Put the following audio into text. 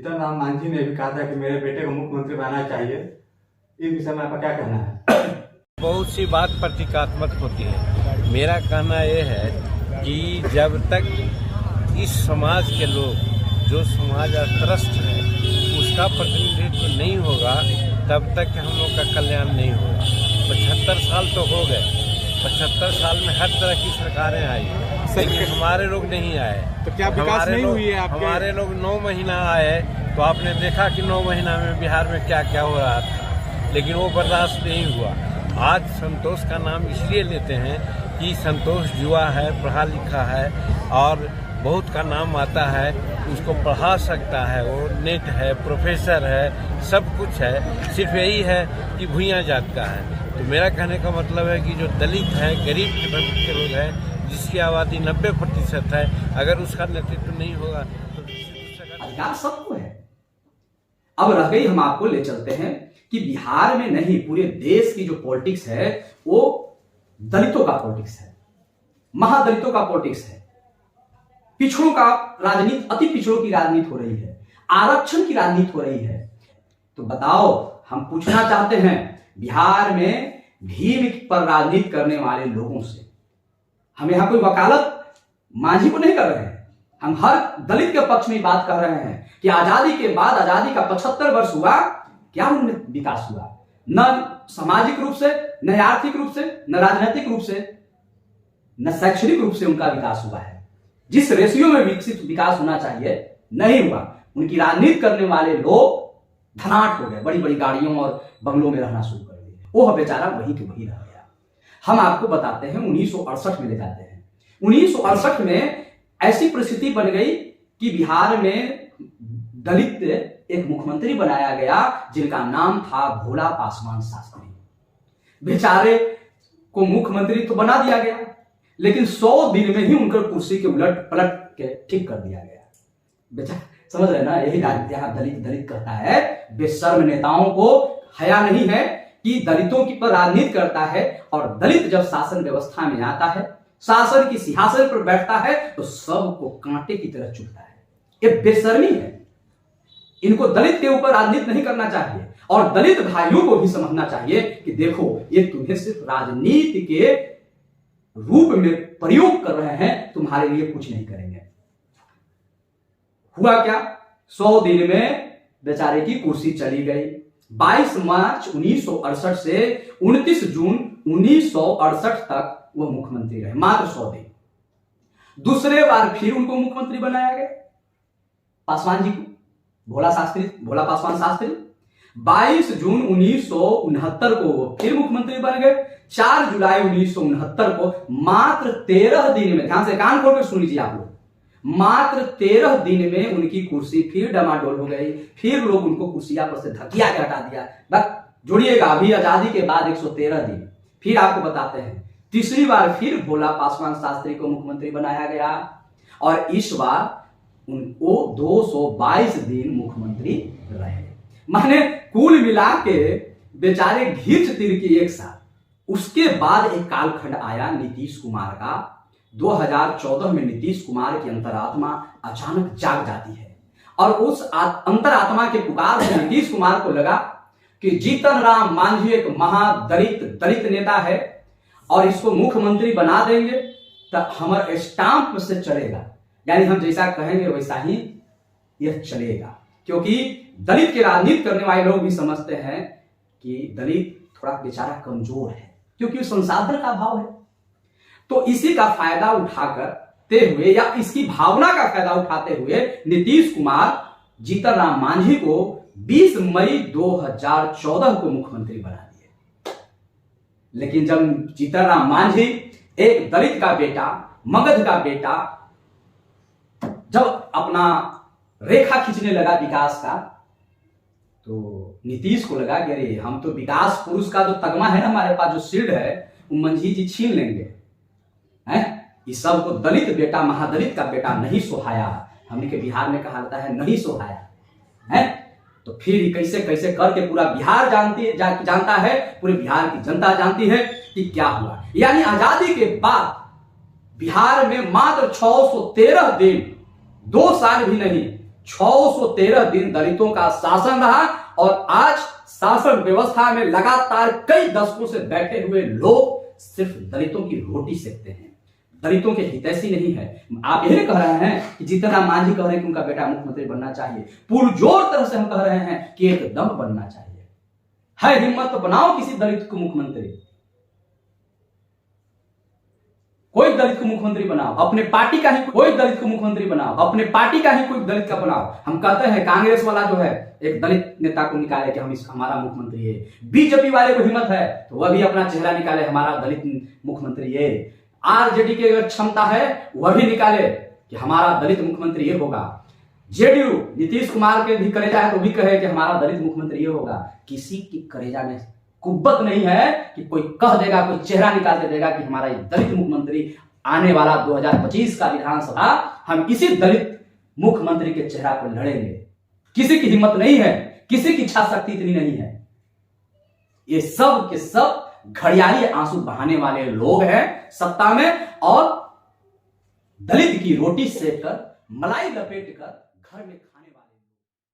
जीतन राम मांझी ने भी कहा था कि मेरे बेटे को मुख्यमंत्री बनाना चाहिए। इस विषय में आपका क्या कहना है? बहुत सी बात प्रतीकात्मक होती है। मेरा कहना यह है कि जब तक इस समाज के लोग, जो समाज त्रस्त है, उसका प्रतिनिधित्व नहीं होगा, तब तक हम लोग का कल्याण नहीं होगा। 75 साल तो हो गए, 75 साल में हर तरह की सरकारें आई, लेकिन हमारे लोग नहीं आए। तो क्या विकास नहीं हुई है आपके? हमारे लोग 9 महीना आए तो आपने देखा कि 9 महीना में बिहार में क्या क्या हो रहा था, लेकिन वो बर्दाश्त नहीं हुआ। आज संतोष का नाम इसलिए लेते हैं कि संतोष युवा है, पढ़ा लिखा है और बहुत का नाम आता है, उसको पढ़ा सकता है, वो नेट है, प्रोफेसर है, सब कुछ है। सिर्फ यही है कि भूया जात का है। तो मेरा कहने का मतलब है कि जो दलित है, गरीब के लोग हैं, जिसकी आबादी 90% है, अगर उसका नेतृत्व नहीं होगा तो अधिकार सबको है। अब रह गई, हम आपको ले चलते हैं कि बिहार में नहीं, पूरे देश की जो पॉलिटिक्स है वो दलितों का पॉलिटिक्स है, महादलितों का पॉलिटिक्स है, पिछड़ों का राजनीति, अति पिछड़ों की राजनीति हो रही है, आरक्षण की राजनीति हो रही है। तो बताओ, हम पूछना चाहते हैं बिहार में भीम पर राजनीति करने वाले लोगों से, हम यहां कोई वकालत मांझी को नहीं कर रहे हैं, हम हर दलित के पक्ष में बात कर रहे हैं कि आजादी के बाद, आजादी का 75 वर्ष हुआ, क्या उनमें विकास हुआ? न सामाजिक रूप से, न आर्थिक रूप से, न राजनीतिक रूप से, न शैक्षणिक रूप से उनका विकास हुआ है। जिस रेशियो में विकसित विकास होना चाहिए नहीं हुआ। उनकी राजनीति करने वाले लोग धनाट हो गए, बड़ी बड़ी गाड़ियों और बंगलों में रहना शुरू कर दिए। वो बेचारा वही के वही रह गया। हम आपको बताते हैं, 1968 में ले जाते हैं। 1968 में ऐसी परिस्थिति बन गई कि बिहार में दलित एक मुख्यमंत्री बनाया गया जिनका नाम था भोला पासवान शास्त्री। बेचारे को मुख्यमंत्री तो बना दिया गया, लेकिन 100 दिन में ही उनकर कुर्सी के उलट पलट के ठीक कर दिया गया। बेचारा, समझ रहे ना, यही यहाँ दलित दलित कहता है। बेशर्म नेताओं को हया नहीं है कि दलितों की पर राजनीति करता है, और दलित जब शासन व्यवस्था में आता है, शासन की सिंहासन पर बैठता है, तो सबको कांटे की तरह चुभता है। ये बेशर्मी है। इनको दलित के ऊपर राजनीति नहीं करना चाहिए, और दलित भाइयों को भी समझना चाहिए कि देखो, ये तुम्हें सिर्फ राजनीति के रूप में प्रयोग कर रहे हैं, तुम्हारे लिए कुछ नहीं करेंगे। हुआ क्या? 100 दिन में बेचारे की कुर्सी चली गई। 22 मार्च 1968 से 29 जून 1968 तक वह मुख्यमंत्री रहे, मात्र 100 दिन। दूसरे बार फिर उनको मुख्यमंत्री बनाया गया, पासवान जी को, भोला पासवान शास्त्री। 22 जून 1969 को वो फिर मुख्यमंत्री बन गए। 4 जुलाई 1969 को, मात्र 13 दिन में, ध्यान से कान खोल कर सुन लीजिए आप लोग, मात्र 13 दिन में उनकी कुर्सी फिर डमाडोल हो गई। फिर लोग उनको कुर्सिया पर से धकिया के हटा दिया। बस जोड़िएगा, अभी आजादी के बाद 113 दिन। फिर आपको बताते हैं, तीसरी बार फिर भोला पासवान शास्त्री को मुख्यमंत्री बनाया गया, और इस बार उनको 222 दिन मुख्यमंत्री रहे। माने कुल मिला के बेचारे घिच तीर की एक साथ। उसके बाद एक कालखंड आया नीतीश कुमार का। 2014 में नीतीश कुमार की अंतरात्मा अचानक जाग जाती है, और उस अंतरात्मा के पुकार से नीतीश कुमार को लगा कि जीतन राम मांझी एक दलित नेता है, और इसको मुख्यमंत्री बना देंगे तो हमारे स्टाम्प से चलेगा, यानी हम जैसा कहेंगे वैसा ही यह चलेगा। क्योंकि दलित के राजनीति करने वाले लोग भी समझते हैं कि दलित थोड़ा बेचारा कमजोर है, क्योंकि संसाधन का अभाव है। तो इसी का फायदा उठाते हुए, या इसकी भावना का फायदा उठाते हुए, नीतीश कुमार जीतन राम मांझी को 20 मई 2014 को मुख्यमंत्री बना दिए। लेकिन जब जीतन राम मांझी, एक दलित का बेटा, मगध का बेटा, जब अपना रेखा खींचने लगा विकास का, तो नीतीश को लगा कि अरे, हम तो विकास पुरुष का जो तगमा है ना हमारे पास, जो शील्ड है, वो मांझी जी छीन लेंगे। इस सब को दलित बेटा, महादलित का बेटा नहीं सोहाया। हमने के बिहार में कहा जाता है नहीं सोहाया है। तो फिर कैसे कैसे करके पूरा बिहार जानता है, पूरे बिहार की जनता जानती है कि क्या हुआ। यानी आजादी के बाद बिहार में मात्र 613 दिन, 2 साल भी नहीं, 613 दिन दलितों का शासन रहा और आज शासन व्यवस्था में लगातार कई दशकों से बैठे हुए लोग सिर्फ दलितों की रोटी सेकते हैं, दलितों के हितैषी नहीं है। आप यही कह रहे हैं कि जीतन राम मांझी कह रहे हैं कि उनका बेटा मुख्यमंत्री बनना चाहिए, पुरजोर तरह से हम कह रहे हैं कि एकदम बनना चाहिए। है हिम्मत तो बनाओ किसी दलित को मुख्यमंत्री, कोई दलित को मुख्यमंत्री बनाओ, अपने पार्टी का ही कोई दलित को मुख्यमंत्री बनाओ, अपने पार्टी का ही कोई दलित का बनाओ। हम कहते हैं कांग्रेस वाला जो है एक दलित नेता को निकाले कि हमारा मुख्यमंत्री है, बीजेपी वाले को हिम्मत है तो वह भी अपना चेहरा निकाले, हमारा दलित मुख्यमंत्री है, आरजेडी की अगर क्षमता है वह भी निकाले कि हमारा दलित मुख्यमंत्री ये होगा, जेडीयू नीतीश कुमार के भी करेजा है तो भी कहे कि हमारा दलित मुख्यमंत्री ये होगा। किसी की करेजा में कुब्बत नहीं है कि कोई कह देगा, कोई चेहरा निकाल के देगा कि हमारा दलित मुख्यमंत्री आने वाला 2025 का विधानसभा हम इसी दलित मुख्यमंत्री के चेहरा पर लड़ेंगे। किसी की हिम्मत नहीं है, किसी की इच्छा शक्ति इतनी नहीं है। ये सब के सब घड़ियाली आंसू बहाने वाले लोग हैं सत्ता में और दलित की रोटी सेक कर मलाई लपेट कर घर में